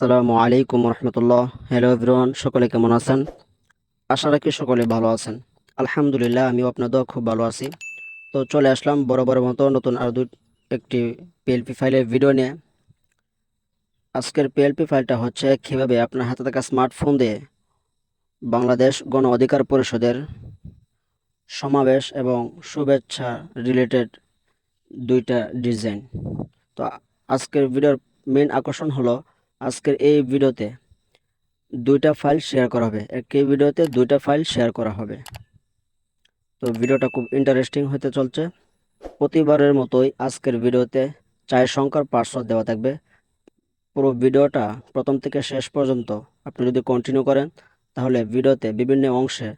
আসসালামু আলাইকুম রহমতুল্লাহ। Hello everyone, সকলে কেমন আছেন? আশা রাখি সকলে ভালো আছেন। আলহামদুলিল্লাহ, আমিও আপনাদের খুব ভালো আছি। তো চলে আসলাম বরাবরের মতো নতুন আর একটি পিএলপি ফাইলের ভিডিও নিয়ে। আজকের পিএলপি ফাইলটা হচ্ছে কিভাবে আপনার হাতে থাকা স্মার্টফোন দিয়ে বাংলাদেশ গণ অধিকার পরিষদের সমাবেশ এবং শুভেচ্ছা রিলেটেড দুইটা ডিজাইন। তো আজকের ভিডিওর মেইন আকর্ষণ হলো আজকের এই ভিডিওতে দুইটা ফাইল শেয়ার করা হবে। একই ভিডিওতে দুইটা ফাইল শেয়ার করা হবে। তো ভিডিওটা খুব ইন্টারেস্টিং হতে চলছে। প্রতিবারের মতোই আজকের ভিডিওতে 4 সংখ্যার পাসওয়ার্ড দেওয়া থাকবে। পুরো ভিডিওটা প্রথম থেকে শেষ পর্যন্ত আপনি যদি কন্টিনিউ করেন তাহলে ভিডিওতে বিভিন্ন অংশে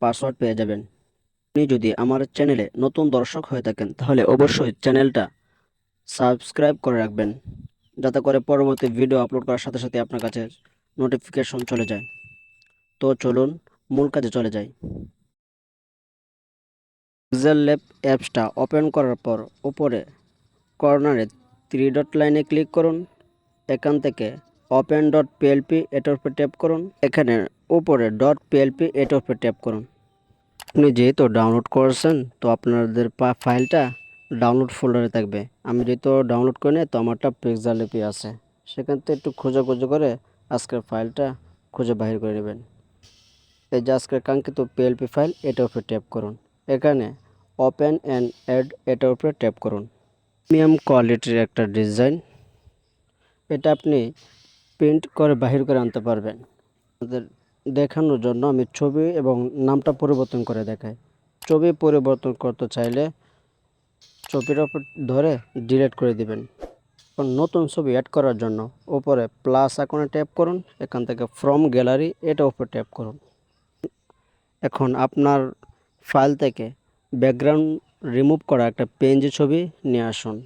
পাসওয়ার্ড পেয়ে যাবেন। আপনি যদি আমার চ্যানেলে নতুন দর্শক হয়ে থাকেন তাহলে অবশ্যই চ্যানেলটা সাবস্ক্রাইব করে রাখবেন, যাতে করে পরবর্তী ভিডিও আপলোড করার সাথে সাথে আপনার কাছে নোটিফিকেশন চলে যায়। তো চলুন মূল কাজে চলে যাই। পিক্সেল ল্যাব অ্যাপসটা ওপেন করার পর উপরে কর্নারে 3 ডট লাইনে ক্লিক করুন। এখান থেকে ওপেন ডট পিএলপি এটার উপর ট্যাপ করুন। এখানে উপরে ডট পিএলপি এটার উপর ট্যাপ করুন। আপনি যেহেতু ডাউনলোড করছেন তো আপনাদের ফাইলটা ডাউনলোড ফোল্ডারে থাকবে। আমি যেহেতু ডাউনলোড করি না, তো আমারটা পিক্সেল ল্যাবে আছে। সেখান থেকে একটু খোঁজাখুঁজি করে আজকের ফাইলটা খুঁজে বাহির করে নেবেন। এই যে আজকের কাঙ্ক্ষিত পিএলপি ফাইল, এটার উপরে ট্যাপ করুন। এখানে ওপেন অ্যান্ড অ্যাড এটার উপরে ট্যাপ করুন। প্রিমিয়াম কোয়ালিটির একটা ডিজাইন, এটা আপনি প্রিন্ট করে বাহির করে আনতে পারবেন। আপনাদের দেখানোর জন্য আমি ছবি এবং নামটা পরিবর্তন করে দেখাই। ছবি পরিবর্তন করতে চাইলে ছবির উপর ধরে ডিলিট করে দিবেন। নতুন ছবি অ্যাড করার জন্য উপরে প্লাস আইকনে ট্যাপ করুন। এখান থেকে ফ্রম গ্যালারি এটা উপরে ট্যাপ করুন। এখন আপনার ফাইল থেকে ব্যাকগ্রাউন্ড রিমুভ করা একটা পেনজি ছবি নিয়ে আসুন।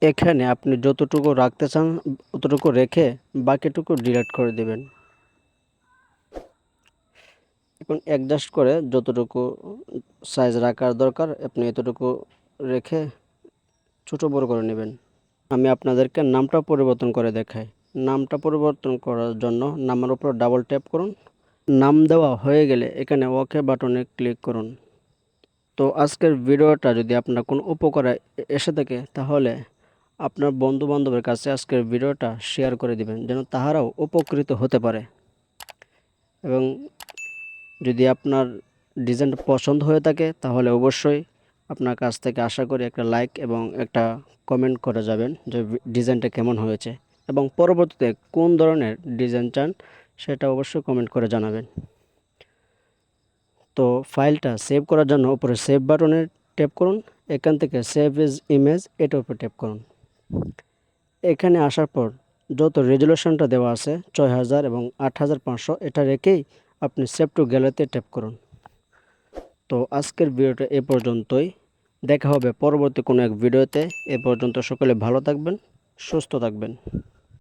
এখানে আপনি যতটুকু রাখতে চান ততটুকু রেখে বাকিটুকু ডিলিট করে দিবেন। এখন অ্যাডজাস্ট করে যতটুকু সাইজ রাখার দরকার আপনি এতটুকু রেখে ছোট বড় করে নেবেন। আমি আপনাদেরকে নামটা পরিবর্তন করে দেখাই। নামটা পরিবর্তন করার জন্য নামের উপর ডাবল ট্যাপ করুন। নাম দেওয়া হয়ে গেলে এখানে ওকে বাটনে ক্লিক করুন। তো আজকের ভিডিওটা যদি আপনার কোনো উপকারে এসে থাকে তাহলে আপনার বন্ধু বান্ধবের কাছে আজকের ভিডিওটা শেয়ার করে দিবেন, যেন তাহারাও উপকৃত হতে পারে। এবং যদি আপনার ডিজাইনটা পছন্দ হয়ে থাকে তাহলে অবশ্যই আপনার কাছ থেকে আশা করি একটা লাইক এবং একটা কমেন্ট করে যাবেন যে ডিজাইনটা কেমন হয়েছে, এবং পরবর্তীতে কোন ধরনের ডিজাইন চান সেটা অবশ্যই কমেন্ট করে জানাবেন। তো ফাইলটা সেভ করার জন্য উপরে সেভ বাটনে ট্যাপ করুন। এখান থেকে সেভ এজ ইমেজ এটার উপর ট্যাপ করুন। এখানে আসার পর যত রেজুলেশনটা দেওয়া আছে 6000 এবং 8500 এটা রেখেই আপনি সেভ টু গ্যালারিতে ট্যাপ করুন। তো আজকের ভিডিওটা এ পর্যন্তই। দেখা হবে পরবর্তী কোনো এক ভিডিওতে। এ পর্যন্ত সকলে ভালো থাকবেন, সুস্থ থাকবেন।